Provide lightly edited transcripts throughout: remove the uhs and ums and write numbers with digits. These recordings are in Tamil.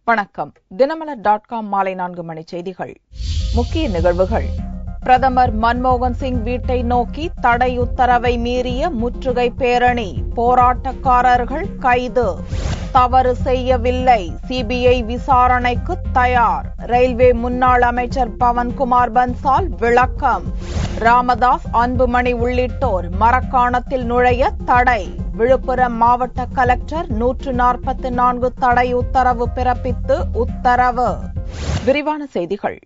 வணக்கம். தினமலர்.com மாலை 4 மணி செய்திகள். முக்கிய நிகழ்வுகள். பிரதமர் மன்மோகன் சிங் வீட்டை நோக்கி தடை உத்தரவை மீறிய முற்றுகை பேரணி, போராட்டக்காரர்கள் கைது. தவறு செய்யவில்லை, சிபிஐ விசாரணைக்கு தயார், ரயில்வே முன்னாள் அமைச்சர் பவன்குமார் பன்சால் விளக்கம். ராமதாஸ், அன்புமணி உள்ளிட்டோர் மரக்காணத்தில் நுழைய தடை, விழுப்புரம் மாவட்ட கலெக்டர் 144 தடை உத்தரவு பிறப்பித்து உத்தரவு. விரிவான செய்திகள்.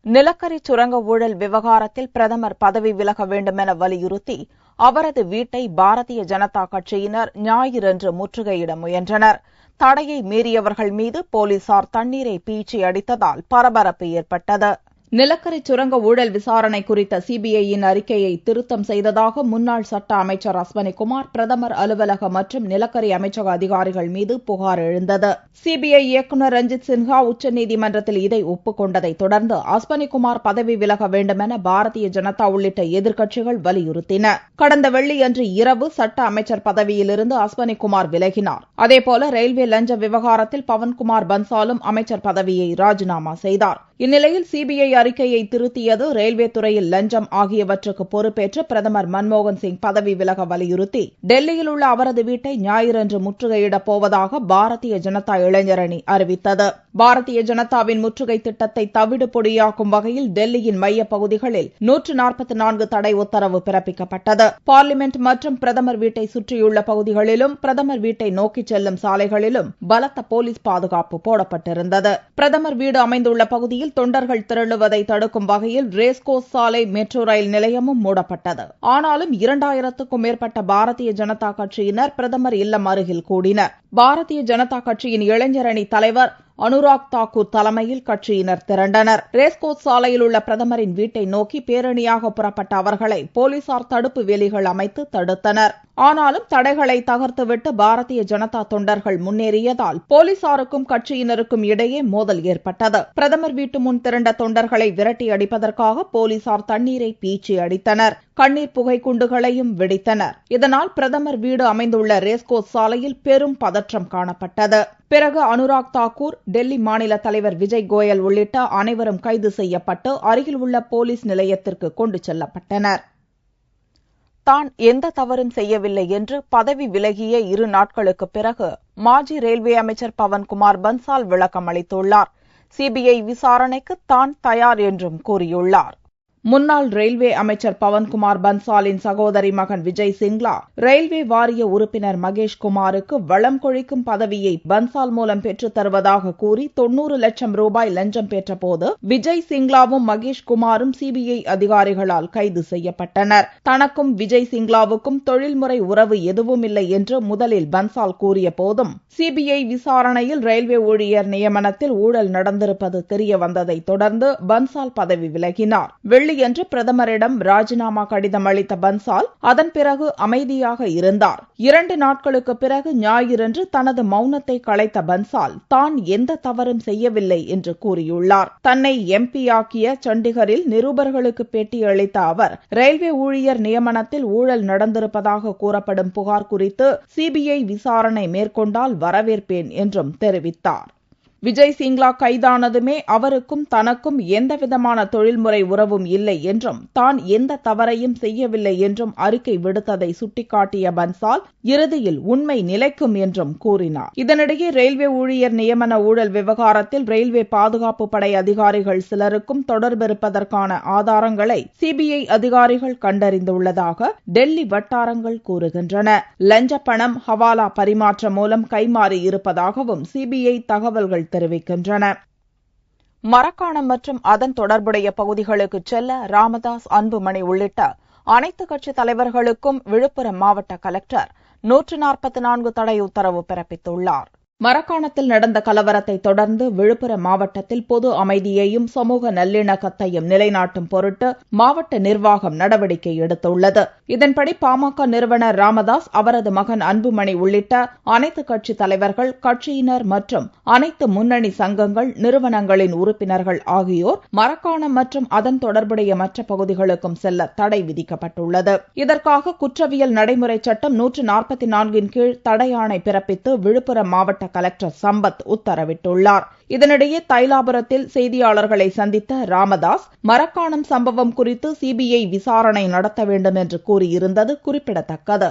நிலக்கரி சுரங்க ஊழல் விவகாரத்தில் பிரதமர் பதவி விலக வேண்டுமென வலியுறுத்தி அவரது வீட்டை பாரதிய ஜனதா கட்சியினர் ஞாயிறன்று முற்றுகையிட முயன்றனர். தடையை மீறியவர்கள் மீது போலீசார் தண்ணீரை பீய்ச்சி அடித்ததால் பரபரப்பு ஏற்பட்டது. நிலக்கரி சுரங்க ஊழல் விசாரணை குறித்த சிபிஐயின் அறிக்கையை திருத்தம் செய்ததாக முன்னாள் சட்ட அமைச்சர் அஸ்வனிகுமார் பிரதமர் அலுவலக மற்றும் நிலக்கரி அமைச்சக அதிகாரிகள் மீது புகார் எழுந்தது. சிபிஐ இயக்குநர் ரஞ்சித் சின்ஹா உச்சநீதிமன்றத்தில் இதை ஒப்புக்கொண்டதை தொடர்ந்து அஸ்வனிகுமார் பதவி விலக வேண்டுமென பாரதிய ஜனதா உள்ளிட்ட எதிர்க்கட்சிகள் வலியுறுத்தின. கடந்த வெள்ளியன்று இரவு சட்ட அமைச்சர் பதவியிலிருந்து அஸ்வனிகுமார் விலகினார். அதேபோல ரயில்வே லஞ்ச விவகாரத்தில் பவன்குமார் பன்சாலும் அமைச்சர் பதவியை ராஜினாமா செய்தார். இந்நிலையில் சிபிஐ அறிக்கையை திருத்தியது, ரயில்வே துறையில் லஞ்சம் ஆகியவற்றுக்கு பொறுப்பேற்று பிரதமர் மன்மோகன் சிங் பதவி விலக வலியுறுத்தி டெல்லியில் உள்ள அவரது வீட்டை ஞாயிறன்று முற்றுகையிடப் போவதாக பாரதிய ஜனதா இளைஞரணி அறிவித்தது. பாரதிய ஜனதாவின் முற்றுகை திட்டத்தை தவிடு பொடியாக்கும் வகையில் டெல்லியின் மைய பகுதிகளில் 144 தடை உத்தரவு பிறப்பிக்கப்பட்டது. பார்லிமெண்ட் மற்றும் பிரதமர் வீட்டை சுற்றியுள்ள பகுதிகளிலும் பிரதமர் வீட்டை நோக்கிச் செல்லும் சாலைகளிலும் பலத்த போலீஸ் பாதுகாப்பு போடப்பட்டிருந்தது. பிரதமர் வீடு அமைந்துள்ள பகுதியில் தொண்டர்கள் திரளுவதை தடுக்கும் வகையில் ரேஸ்கோர்ஸ் சாலை மெட்ரோ ரயில் நிலையமும் மூடப்பட்டது. ஆனாலும் 2000க்கும் மேற்பட்ட பாரதிய ஜனதா கட்சியினர் பிரதமர் இல்லம் அருகில் கூடினர். பாரதிய ஜனதா கட்சியின் இளைஞரணி தலைவர் அனுராக் தாக்கூர் தலைமையில் கட்சியினர் திரண்டனர். ரேஸ்கோர்ஸ் சாலையில் உள்ள பிரதமரின் வீட்டை நோக்கி பேரணியாக புறப்பட்ட அவர்களை போலீசார் தடுப்பு வேலிகள் அமைத்து தடுத்தனர். ஆனாலும் தடைகளை தகர்த்துவிட்டு பாரதிய ஜனதா தொண்டர்கள் முன்னேறியதால் போலீசாருக்கும் கட்சியினருக்கும் இடையே மோதல் ஏற்பட்டது. பிரதமர் வீட்டு முன் திரண்ட தொண்டர்களை விரட்டி அடிப்பதற்காக போலீசார் தண்ணீரை பீய்ச்சி அடித்தனர். கண்ணீர் புகை குண்டுகளையும் வெடித்தனர். இதனால் பிரதமர் வீடு அமைந்துள்ள ரேஸ்கோர்ஸ் சாலையில் பெரும் பதற்றம் காணப்பட்டது. பிறகு அனுராக் தாக்கூர், டெல்லி மாநில தலைவர் விஜய் கோயல் உள்ளிட்ட அனைவரும் கைது செய்யப்பட்டு அருகில் உள்ள போலீஸ் நிலையத்திற்கு கொண்டு செல்லப்பட்டனர். தான் எந்த தவறும் செய்யவில்லை என்று பதவி விலகிய 2 நாட்களுக்கு பிறகு மாஜி ரயில்வே அமைச்சர் பவன்குமார் பன்சால் விளக்கம் அளித்துள்ளார். சிபிஐ விசாரணைக்கு தான் தயார் என்றும் கூறியுள்ளார். முன்னாள் ரயில்வே அமைச்சர் பவன்குமார் பன்சாலின் சகோதரி மகன் விஜய் சிங்லா ரயில்வே வாரிய உறுப்பினர் மகேஷ் குமாருக்கு வளம் கொழிக்கும் பதவியை பன்சால் மூலம் பெற்றுத் தருவதாக கூறி 90 லட்சம் ரூபாய் லஞ்சம் பெற்றபோது விஜய் சிங்லாவும் மகேஷ் குமாரும் சிபிஐ அதிகாரிகளால் கைது செய்யப்பட்டனர். தனக்கும் விஜய் சிங்லாவுக்கும் தொழில்முறை உறவு எதுவும் இல்லை என்று முதலில் பன்சால் கூறிய போதும் சிபிஐ விசாரணையில் ரயில்வே ஊழியர் நியமனத்தில் ஊழல் நடந்திருப்பது தெரிய வந்ததை தொடர்ந்து பன்சால் பதவி விலகினார். வெள்ளியன்று பிரதமரிடம் ராஜினாமா கடிதம் அளித்த பன்சால் அதன் பிறகு அமைதியாக இருந்தார். 2 நாட்களுக்கு பிறகு ஞாயிறன்று தனது மௌனத்தை கலைத்த பன்சால் தான் எந்த தவறும் செய்யவில்லை என்று கூறியுள்ளார். தன்னை எம்பியாக்கிய சண்டிகரில் நிருபர்களுக்கு பேட்டியளித்த அவர் ரயில்வே ஊழியர் நியமனத்தில் ஊழல் நடந்திருப்பதாக கூறப்படும் புகார் குறித்து சிபிஐ விசாரணை மேற்கொண்டால் வரவேற்பேன் என்றும் தெரிவித்தார். விஜய் சிங்லா கைதானதுமே அவருக்கும் தனக்கும் எந்தவிதமான தொழில்முறை உறவும் இல்லை என்றும் தான் எந்த தவறையும் செய்யவில்லை என்றும் அறிக்கை விடுத்ததை சுட்டிக்காட்டிய பன்சால் இறுதியில் உண்மை நிலைக்கும் என்றும் கூறினார். இதனிடையே ரயில்வே ஊழியர் நியமன ஊழல் விவகாரத்தில் ரயில்வே பாதுகாப்பு படை அதிகாரிகள் சிலருக்கும் தொடர்பிருப்பதற்கான ஆதாரங்களை சிபிஐ அதிகாரிகள் கண்டறிந்துள்ளதாக டெல்லி வட்டாரங்கள் கூறுகின்றன. லஞ்ச பணம் ஹவாலா பரிமாற்றம் மூலம் கைமாறி இருப்பதாகவும் சிபிஐ தகவல்கள் தெரிவிக்கின்றன. மரக்காணம் மற்றும் அதன் தொடர்புடைய பகுதிகளுக்கு செல்ல ராமதாஸ், அன்புமணி உள்ளிட்ட அனைத்து கட்சி தலைவர்களுக்கும் விழுப்புரம் மாவட்ட கலெக்டர் 144 தடை உத்தரவு பிறப்பித்துள்ளார். மரக்காணத்தில் நடந்த கலவரத்தை தொடர்ந்து விழுப்புரம் மாவட்டத்தில் பொது அமைதியையும் சமூக நல்லிணக்கத்தையும் நிலைநாட்டும் பொருட்டு மாவட்ட நிர்வாகம் நடவடிக்கை எடுத்துள்ளது. இதன்படி பாமக நிறுவனர் ராமதாஸ், அவரது மகன் அன்புமணி உள்ளிட்ட அனைத்து கட்சி தலைவர்கள், கட்சியினர் மற்றும் அனைத்து முன்னணி சங்கங்கள், நிறுவனங்களின் உறுப்பினர்கள் ஆகியோர் மரக்காணம் மற்றும் அதன் தொடர்புடைய மற்ற பகுதிகளுக்கும் செல்ல தடை விதிக்கப்பட்டுள்ளது. இதற்காக குற்றவியல் நடைமுறை சட்டம் 144 கீழ் தடை ஆணை பிறப்பித்து விழுப்புரம் மாவட்ட கலெக்டர் சம்பத் உத்தரவிட்டுள்ளார். இதனிடையே தைலாபுரத்தில் செய்தியாளர்களை சந்தித்த ராமதாஸ் மரக்காணம் சம்பவம் குறித்து சிபிஐ விசாரணை நடத்த வேண்டும் என்று கூறியிருந்தது குறிப்பிடத்தக்கது.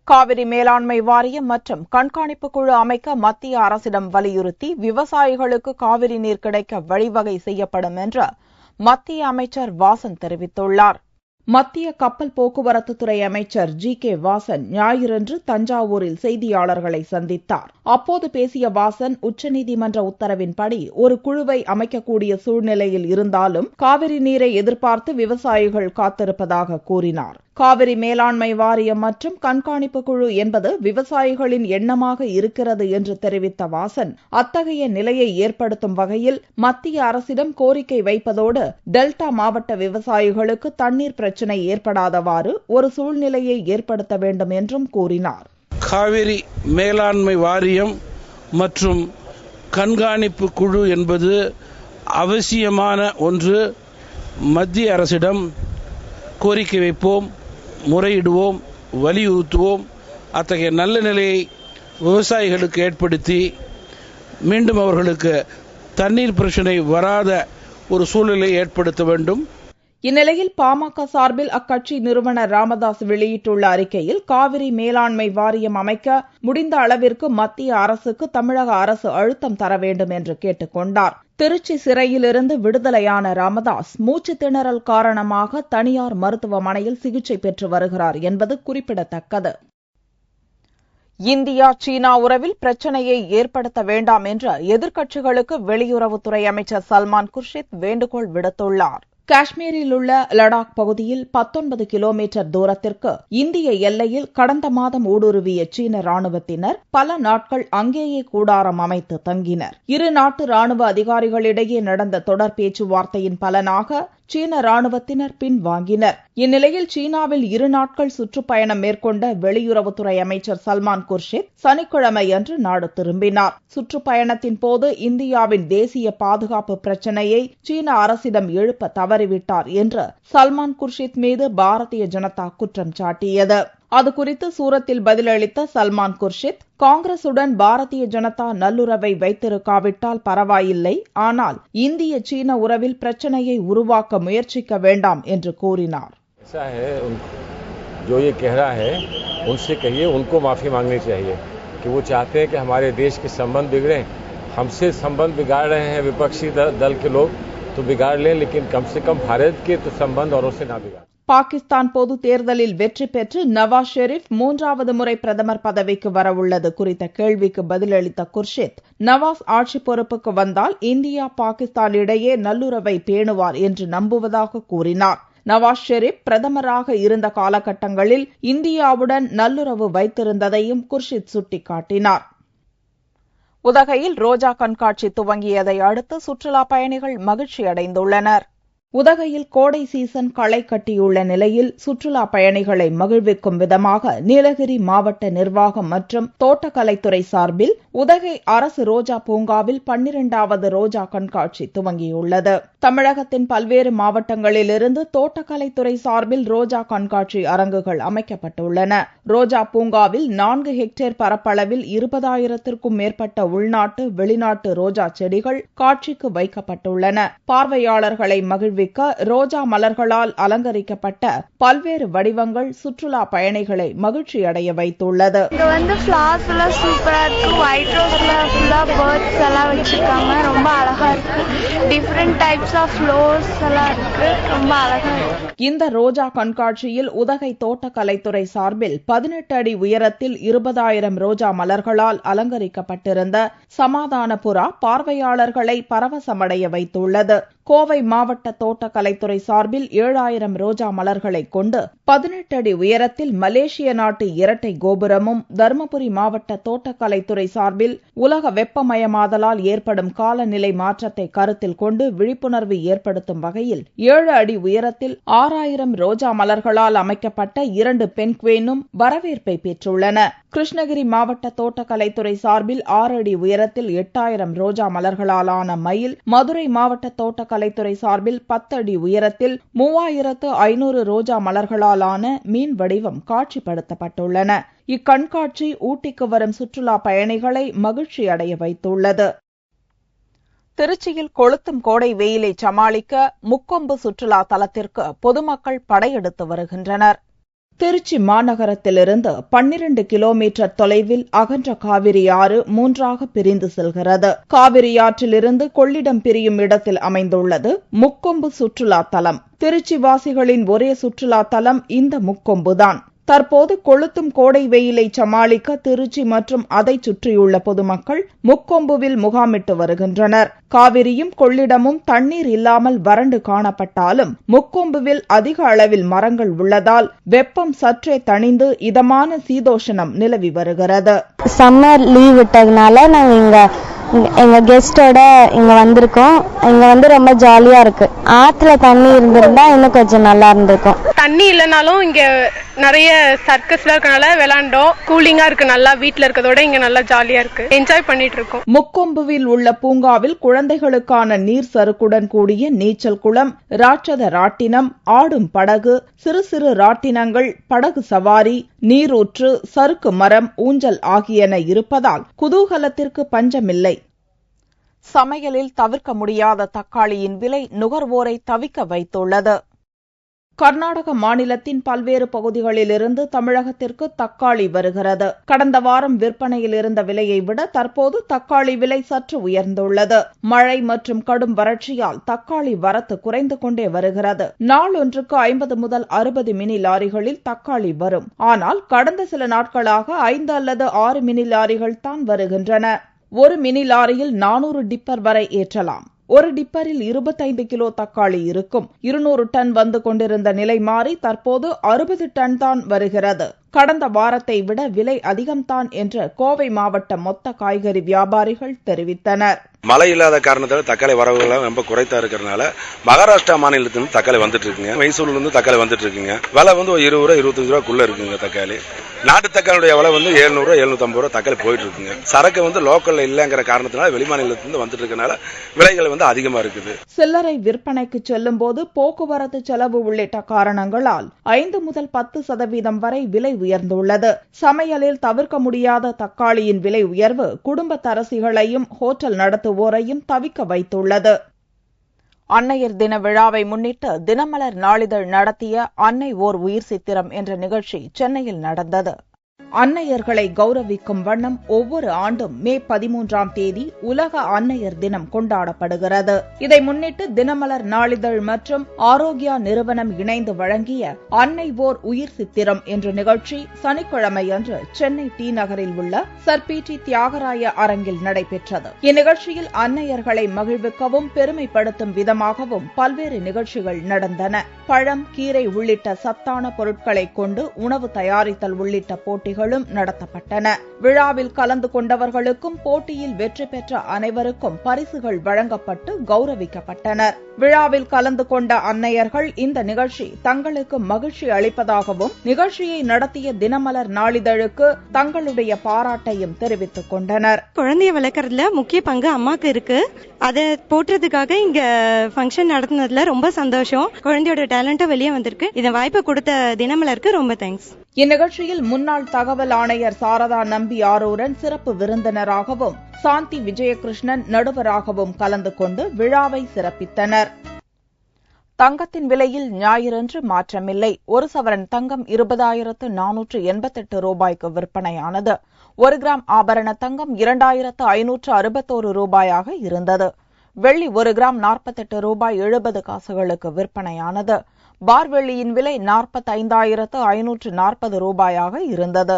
காவிரி மேலாண்மை வாரியம் மற்றும் கண்காணிப்பு குழு அமைக்க மத்திய அரசிடம் வலியுறுத்தி விவசாயிகளுக்கு காவிரி நீர் கிடைக்க வழிவகை செய்யப்படும் என்று மத்திய அமைச்சர் வாசன் தெரிவித்துள்ளார். மத்திய கப்பல் போக்குவரத்து துறை அமைச்சர் ஜி.கே. வாசன் ஞாயிறன்று தஞ்சாவூரில் செய்தியாளர்களை சந்தித்தார். அப்போது பேசிய வாசன், உச்சநீதிமன்ற உத்தரவின்படி ஒரு குழுவை அமைக்கக்கூடிய சூழ்நிலையில் இருந்தாலும் காவிரி நீரை எதிர்பார்த்து விவசாயிகள் காத்திருப்பதாக கூறினார். காவிரி மேலாண்மை வாரியம் மற்றும் கண்காணிப்பு குழு என்பது விவசாயிகளின் எண்ணமாக இருக்கிறது என்று தெரிவித்த வாசன், அத்தகைய நிலையை ஏற்படுத்தும் வகையில் மத்திய அரசிடம் கோரிக்கை வைப்பதோடு டெல்டா மாவட்ட விவசாயிகளுக்கு தண்ணீர் பிரச்சினை ஏற்படாதவாறு ஒரு சூழ்நிலையை ஏற்படுத்த வேண்டும் என்றும் கூறினார். காவிரி மேலாண்மை வாரியம் மற்றும் கண்காணிப்பு குழு என்பது அவசியமான ஒன்று. மத்திய அரசிடம் கோரிக்கை வைப்போம், முறையிடுவோம், வலியுறுத்துவோம். அத்தகைய நல்ல நிலையை விவசாயிகளுக்கு ஏற்படுத்தி மீண்டும் அவர்களுக்கு தண்ணீர் பிரச்சனை வராத ஒரு சூழ்நிலையை ஏற்படுத்த வேண்டும். இந்நிலையில் பாமக சார்பில் அக்கட்சி நிறுவனர் ராமதாஸ் வெளியிட்டுள்ள அறிக்கையில், காவிரி மேலாண்மை வாரியம் அமைக்க முடிந்த அளவிற்கு மத்திய அரசுக்கு தமிழக அரசு அழுத்தம் தர வேண்டும் என்று கேட்டுக் கொண்டார். திருச்சி சிறையிலிருந்து விடுதலையான ராமதாஸ் மூச்சு திணறல் காரணமாக தனியார் மருத்துவமனையில் சிகிச்சை பெற்று வருகிறார் என்பது குறிப்பிடத்தக்கது. இந்தியா சீனா உறவில் பிரச்சனையை ஏற்படுத்த வேண்டாம் என்று எதிர்க்கட்சிகளுக்கு வெளியுறவுத்துறை அமைச்சர் சல்மான் குர்ஷித் வேண்டுகோள் விடுத்துள்ளார். காஷ்மீரில் உள்ள லடாக் பகுதியில் 19 கிலோமீட்டர் தூரத்திற்கு இந்திய எல்லையில் கடந்த மாதம் ஊடுருவிய சீன ராணுவத்தினர் பல நாட்கள் அங்கேயே கூடாரம் அமைத்து தங்கினர். இரு நாட்டு ராணுவ அதிகாரிகளிடையே நடந்த தொடர் பேச்சுவார்த்தையின் பலனாக சீன ராணுவத்தினர் பின்வாங்கினர். இந்நிலையில் சீனாவில் 2 நாட்கள் சுற்றுப்பயணம் மேற்கொண்ட வெளியுறவுத்துறை அமைச்சர் சல்மான் குர்ஷித் சனிக்கிழமையன்று நாடு திரும்பினார். சுற்றுப்பயணத்தின் போது இந்தியாவின் தேசிய பாதுகாப்பு பிரச்சினையை சீன அரசிடம் எழுப்ப தவறிவிட்டார் என்று சல்மான் குர்ஷித் மீது பாரதிய ஜனதா குற்றம் சாட்டியது. அதுகுறித்து சூரத்தில் பதிலளித்த சல்மான் குர்ஷித், காங்கிரசுடன் பாரதிய ஜனதா நல்லுறவை வைத்திருக்காவிட்டால் பரவாயில்லை, ஆனால் இந்திய சீன உறவில் பிரச்சனையை உருவாக்க முயற்சிக்க வேண்டாம் என்று கூறினார். जो ये कह रहा है उनसे कहिए, उनको माफी मांगनी चाहिए कि वो चाहते हैं कि हमारे देश के संबंध बिगड़े. हमसे संबंध बिगाड़ रहे हैं विपक्षी दल के लोग, तो बिगाड़ लें, लेकिन कम से कम भारत के तो संबंध औरों से ना बिगाड़. பாகிஸ்தான் பொது தேர்தலில் வெற்றி பெற்று நவாஸ் ஷெரீப் 3வது முறை பிரதமர் பதவிக்கு வரவுள்ளது குறித்த கேள்விக்கு பதிலளித்த குர்ஷித், நவாஸ் ஆட்சி பொறுப்புக்கு வந்தால் இந்தியா பாகிஸ்தான் இடையே நல்லுறவை பேணுவார் என்று நம்புவதாக கூறினார். நவாஸ் ஷெரீப் பிரதமராக இருந்த காலகட்டங்களில் இந்தியாவுடன் நல்லுறவு வைத்திருந்ததையும் குர்ஷித் சுட்டிக்காட்டினார். உதகையில் ரோஜா கண்காட்சி துவங்கியதை அடுத்து சுற்றுலா பயணிகள் மகிழ்ச்சியடைந்துள்ளனர். உதகையில் கோடை சீசன் களை கட்டியுள்ள நிலையில் சுற்றுலா பயணிகளை மகிழ்விக்கும் விதமாக நீலகிரி மாவட்ட நிர்வாகம் மற்றும் தோட்டக்கலைத்துறை சார்பில் உதகை அரசு ரோஜா பூங்காவில் 12வது ரோஜா கண்காட்சி துவங்கியுள்ளது. தமிழகத்தின் பல்வேறு மாவட்டங்களிலிருந்து தோட்டக்கலைத்துறை சார்பில் ரோஜா கண்காட்சி அரங்குகள் அமைக்கப்பட்டுள்ளன. ரோஜா பூங்காவில் 4 ஹெக்டேர் பரப்பளவில் 20,000க்கும் மேற்பட்ட உள்நாட்டு வெளிநாட்டு ரோஜா செடிகள் காட்சிக்கு வைக்கப்பட்டுள்ளன. பார்வையாளர்களை மகிழ்விக்க ரோஜா மலர்களால் அலங்கரிக்கப்பட்ட பல்வேறு வடிவங்கள் சுற்றுலா பயணிகளை மகிழ்ச்சி அடைய வைத்துள்ளது. இங்க வந்து ஃபிளவர்ஸ் எல்லாம் சூப்பரா இருக்கு. ஒயிட் ரோஸ்ல ஃபுல்லா பேர்ட்ஸ் எல்லாம் வச்சிருக்காங்க. ரொம்ப அழகா இருக்கு. டிஃபரண்ட் டைப்ஸ் ஆஃப் ஃப்ளவர்ஸ் எல்லாம் இருக்கு. ரொம்ப அழகா இருக்கு. இந்த ரோஜா கண்காட்சியில் உதகை தோட்டக்கலைத்துறை சார்பில் 18 அடி உயரத்தில் 20,000 ரோஜா மலர்களால் அலங்கரிக்கப்பட்டிருந்த சமாதான புறா பார்வையாளர்களை பரவசமடைய வைத்துள்ளது. கோவை மாவட்ட தோட்டக்கலைத்துறை சார்பில் 7,000 ரோஜா மலர்களை கொண்டு 18 அடி உயரத்தில் மலேசிய நாட்டு இரட்டை கோபுரமும், தருமபுரி மாவட்ட தோட்டக்கலைத்துறை சார்பில் உலக வெப்பமயமாதலால் ஏற்படும் காலநிலை மாற்றத்தை கருத்தில் கொண்டு விழிப்புணர்வு ஏற்படுத்தும் வகையில் 7 அடி உயரத்தில் 6,000 ரோஜா மலர்களால் அமைக்கப்பட்ட 2 பென்குயினும் வரவேற்பை பெற்றுள்ளன. கிருஷ்ணகிரி மாவட்ட தோட்டக்கலைத்துறை சார்பில் 6 அடி உயரத்தில் 8,000 ரோஜா மலர்களாலான மயில், மதுரை மாவட்ட தோட்டக்கலைத்துறை சார்பில் 10 அடி உயரத்தில் 3,500 ரோஜா மலர்களாலான மீன் வடிவம் காட்சிப்படுத்தப்பட்டுள்ளன. இக்கண்காட்சி ஊட்டிக்கு வரும் சுற்றுலா பயணிகளை மகிழ்ச்சி அடைய வைத்துள்ளது. திருச்சியில் கொளுத்தும் கோடை வெயிலை சமாளிக்க முக்கொம்பு சுற்றுலா தலத்திற்கு பொதுமக்கள் படையெடுத்து வருகின்றனர். திருச்சி மாநகரத்திலிருந்து 12 கிலோமீட்டர் தொலைவில் அகன்ற காவிரி ஆறு 3ஆக பிரிந்து செல்கிறது. காவிரி ஆற்றிலிருந்து கொள்ளிடம் பிரியும் இடத்தில் அமைந்துள்ளது முக்கொம்பு சுற்றுலா தலம். திருச்சி வாசிகளின் ஒரே சுற்றுலா தலம் இந்த முக்கொம்புதான். தற்போது கொளுத்தும் கோடை வெயிலை சமாளிக்க திருச்சி மற்றும் அதை சுற்றியுள்ள பொதுமக்கள் முக்கொம்புவில் முகாமிட்டு வருகின்றனர். காவிரியும் கொள்ளிடமும் தண்ணீர் இல்லாமல் வறண்டு காணப்பட்டாலும் முக்கொம்புவில் அதிக அளவில் மரங்கள் உள்ளதால் வெப்பம் சற்றே தணிந்து இதமான சீதோஷணம் நிலவி வருகிறது. சம்மர் லீவ் விட்டதுனால நாங்க எங்க கெஸ்டோட இங்க வந்திருக்கோம். இங்க ரொம்ப ஜாலியா இருக்கு. ஆத்துல தண்ணி இருந்திருந்தா இன்னும் கொஞ்சம் நல்லா இருந்திருக்கும். தண்ணி இல்லைனாலும் இங்க நிறைய சர்க்கஸ்ல இருக்கனால விளையாண்டோம். கூலிங்கா இருக்கு. நல்லா வீட்டுல இருக்கதோட இங்க நல்லா ஜாலியா இருக்கு. என்ஜாய் பண்ணிட்டு இருக்கோம். முக்கொம்புவில் உள்ள பூங்காவில் குழந்தைகளுக்கான நீர் சறுக்குடன் கூடிய நீச்சல் குளம், ராட்சத ராட்டினம், ஆடும் படகு, சிறு சிறு ராட்டினங்கள், படகு சவாரி, நீரூற்று, சறுக்கு மரம், ஊஞ்சல் ஆகியன இருப்பதால் குதூகலத்திற்கு பஞ்சமில்லை. சமையலில் தவிர்க்க முடியாத தக்காளியின் விலை நுகர்வோரை தவிக்க வைத்துள்ளது. கர்நாடக மாநிலத்தின் பல்வேறு பகுதிகளிலிருந்து தமிழகத்திற்கு தக்காளி வருகிறது. கடந்த வாரம் விற்பனையில் இருந்த விலையை விட தற்போது தக்காளி விலை சற்று உயர்ந்துள்ளது. மழை மற்றும் கடும் வறட்சியால் தக்காளி வரத்து குறைந்து கொண்டே வருகிறது. நாளொன்றுக்கு 50 முதல் 60 மினி லாரிகளில் தக்காளி வரும். ஆனால் கடந்த சில நாட்களாக 5 அல்லது 6 மினி லாரிகள் தான் வருகின்றன. ஒரு மினி லாரியில் 400 டிப்பர் வரை ஏற்றலாம். ஒரு டிப்பரில் 25 கிலோ தக்காளி இருக்கும். 200 டன் வந்து கொண்டிருந்த நிலை மாறி தற்போது 60 டன் தான் வருகிறது. கடந்த வாரத்தை விட விலை அதிகம்தான் என்று கோவை மாவட்ட மொத்த காய்கறி வியாபாரிகள் தெரிவித்தனர். மழை இல்லாத காரணத்தால தக்காளி வரவுகளை ரொம்ப குறைத்தா இருக்கிறதுனால மகாராஷ்டிரா மாநிலத்திலிருந்து தக்காளி வந்துட்டு இருக்குங்க. மைசூர்ல இருந்து தக்காளி வந்துட்டு இருக்குங்க. விலை வந்து 20 ரூபா 25 ரூபாக்குள்ள இருக்குங்க. தக்காளி நாட்டு தக்காளியுடைய விலை வந்து 700 750 ரூபா தக்காளி போயிட்டு இருக்குங்க. சரக்கு வந்து லோக்கல்ல இல்லங்கிற காரணத்தினால வெளிமாநிலத்திலிருந்து வந்துட்டு இருக்கனால விலைகள் வந்து அதிகமா இருக்குது. சில்லறை விற்பனைக்கு செல்லும் போது போக்குவரத்து செலவு உள்ளிட்ட காரணங்களால் 5 முதல் 10% வரை விலை உயர்ந்துள்ளது. சமையலில் தவிர்க்க முடியாத தக்காளியின் விலை உயர்வு குடும்பத்தரசிகளையும் ஹோட்டல் நடத்துவோரையும் தவிக்க வைத்துள்ளது. அன்னையர் தின விழாவை முன்னிட்டு தினமலர் நாளிதழ் நடத்திய அன்னை ஓர் உயிர் சித்திரம் என்ற நிகழ்ச்சி சென்னையில் நடந்தது. அன்னையர்களை கௌரவிக்கும் வண்ணம் ஒவ்வொரு ஆண்டும் மே 13ஆம் தேதி உலக அன்னையர் தினம் கொண்டாடப்படுகிறது. இதை முன்னிட்டு தினமலர் நாளிதழ் மற்றும் ஆரோக்கியா நிறுவனம் இணைந்து வழங்கிய அன்னை ஓர் உயிர் சித்திரம் என்ற நிகழ்ச்சி சனிக்கிழமையன்று சென்னை டி நகரில் உள்ள சர் பி.டி. தியாகராய அரங்கில் நடைபெற்றது. இந்நிகழ்ச்சியில் அன்னையர்களை மகிழ்விக்கவும் பெருமைப்படுத்தும் விதமாகவும் பல்வேறு நிகழ்ச்சிகள் நடந்தன. பழம், கீரை உள்ளிட்ட சத்தான பொருட்களை கொண்டு உணவு தயாரித்தல் உள்ளிட்ட போட்டிகள் நடத்தப்பட்டன. விழாவில் கலந்து கொண்டவர்களுக்கும் போட்டியில் வெற்றி பெற்ற அனைவருக்கும் பரிசுகள் வழங்கப்பட்டு கௌரவிக்கப்பட்டனர். விழாவில் கலந்து கொண்ட அன்னையர்கள் இந்த நிகழ்ச்சி தங்களுக்கு மகிழ்ச்சி அளிப்பதாகவும் நிகழ்ச்சியை நடத்திய தினமலர் நாளிதழுக்கு தங்களுடைய பாராட்டையும் தெரிவித்துக் கொண்டனர். குழந்தைய வளர்க்கறதுல முக்கிய பங்கு அம்மாக்கு இருக்கு. அதை போட்டுறதுக்காக இங்க ஃபங்க்ஷன் நடத்தினதுல ரொம்ப சந்தோஷம். குழந்தையோட டேலண்டா வெளியே வந்திருக்கு. இந்த வாய்ப்பை கொடுத்த தினமலருக்கு ரொம்ப தேங்க்ஸ். இந்நிகழ்ச்சியில் முன்னாள் தகவல் ஆணையர் சாரதா நம்பி ஆரூரன் சிறப்பு விருந்தினராகவும் சாந்தி விஜயகிருஷ்ணன் நடுவராகவும் கலந்து கொண்டு விழாவை சிறப்பித்தனர். தங்கத்தின் விலையில் ஞாயிறன்று மாற்றமில்லை. ஒரு சவரன் தங்கம் 20,488 ரூபாய்க்கு விற்பனையானது. 1 கிராம் ஆபரண தங்கம் 2,561 ரூபாயாக இருந்தது. வெள்ளி 1 கிராம் 48 ரூபாய் 70 காசுகளுக்கு விற்பனையானது. பார் வெள்ளியின் விலை 45,540 ரூபாயாக இருந்தது.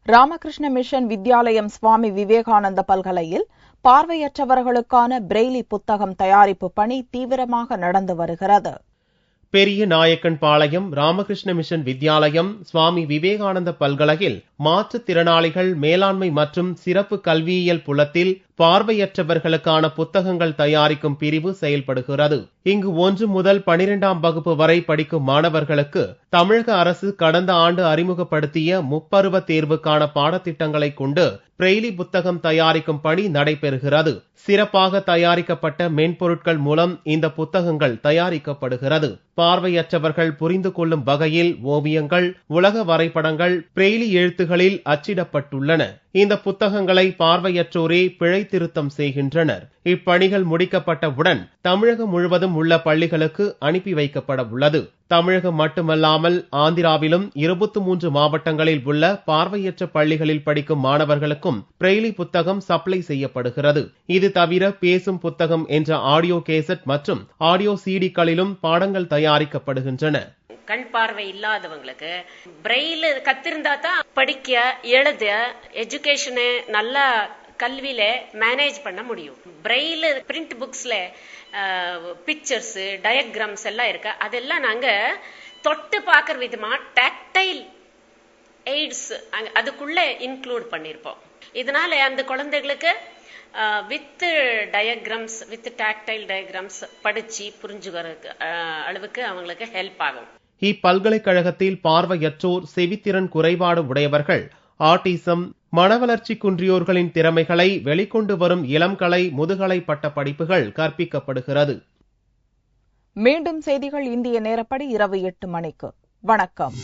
ராமகிருஷ்ண மிஷன் வித்யாலயம் சுவாமி விவேகானந்த பல்கலையில் பார்வையற்றவர்களுக்கான பிரெய்லி புத்தகம் தயாரிப்பு பணி தீவிரமாக நடந்து வருகிறது. பெரிய நாயக்கன் பாளையம் ராமகிருஷ்ண மிஷன் வித்யாலயம் சுவாமி விவேகானந்த பல்கலையில் மாற்றுத்திறனாளிகள் மேலாண்மை மற்றும் சிறப்பு கல்வியியல் புலத்தில் பார்வையற்றவர்களுக்கான புத்தகங்கள் தயாரிக்கும் பிரிவு செயல்படுகிறது. இங்கு 1 முதல் 12ஆம் வகுப்பு வரை படிக்கும் மாணவர்களுக்கு தமிழக அரசு கடந்த ஆண்டு அறிமுகப்படுத்திய முப்பருவ தேர்வுக்கான பாடத்திட்டங்களை கொண்டு பிரெய்லி புத்தகம் தயாரிக்கும் பணி நடைபெறுகிறது. சிறப்பாக தயாரிக்கப்பட்ட மென்பொருட்கள் மூலம் இந்த புத்தகங்கள் தயாரிக்கப்படுகிறது. பார்வையற்றவர்கள் புரிந்து கொள்ளும் வகையில் ஓவியங்கள், உலக வரைபடங்கள் பிரெய்லி எழுத்துகளில் அச்சிடப்பட்டுள்ளன. இந்த புத்தகங்களை பார்வையற்றோரே பிழை திருத்தம் செய்கின்றனர். இப்பணிகள் முடிக்கப்பட்டவுடன் தமிழகம் முழுவதும் உள்ள பள்ளிகளுக்கு அனுப்பி வைக்கப்பட உள்ளது. தமிழகம் மட்டுமல்லாமல் ஆந்திராவிலும் 23 மாவட்டங்களில் உள்ள பார்வையற்ற பள்ளிகளில் படிக்கும் மாணவர்களுக்கும் பிரெய்லி புத்தகம் சப்ளை செய்யப்படுகிறது. இது தவிர பேசும் புத்தகம் என்ற ஆடியோ கேசட் மற்றும் ஆடியோ சிடிக்களிலும் பாடங்கள் தயாரிக்கப்படுகின்றன. கண் பார்வை இல்லாதவங்களுக்கு பிரெயில் கத்திருந்தா தான் படிக்க, எழுத, எஜுகேஷனு நல்லா கல்வியில மேனேஜ் பண்ண முடியும். பிரெயில் பிரிண்ட் புக்ஸ்ல பிக்சர்ஸ், டயக்ராம்ஸ் எல்லாம் இருக்கு. அதெல்லாம் நாங்க தொட்டு பார்க்கற விதமா டாக்டைல் எய்ட்ஸ் அதுக்குள்ள இன்க்ளூட் பண்ணிருப்போம். இதனால அந்த குழந்தைகளுக்கு with diagrams, with tactile diagrams படிச்சு புரிஞ்சுக்கிற அளவுக்கு அவங்களுக்கு ஹெல்ப் ஆகும். இப்பல்கலைக்கழகத்தில் பார்வையற்றோர், செவித்திறன் குறைபாடு உடையவர்கள், ஆட்டிசம், மனவளர்ச்சி குன்றியோர்களின் திறமைகளை வெளிக்கொண்டு வரும் இளங்கலை, முதுகலை பட்ட படிப்புகள் கற்பிக்கப்படுகிறது. மீண்டும் செய்திகள் இந்திய நேரப்படி இரவு 8 மணிக்கு. வணக்கம்.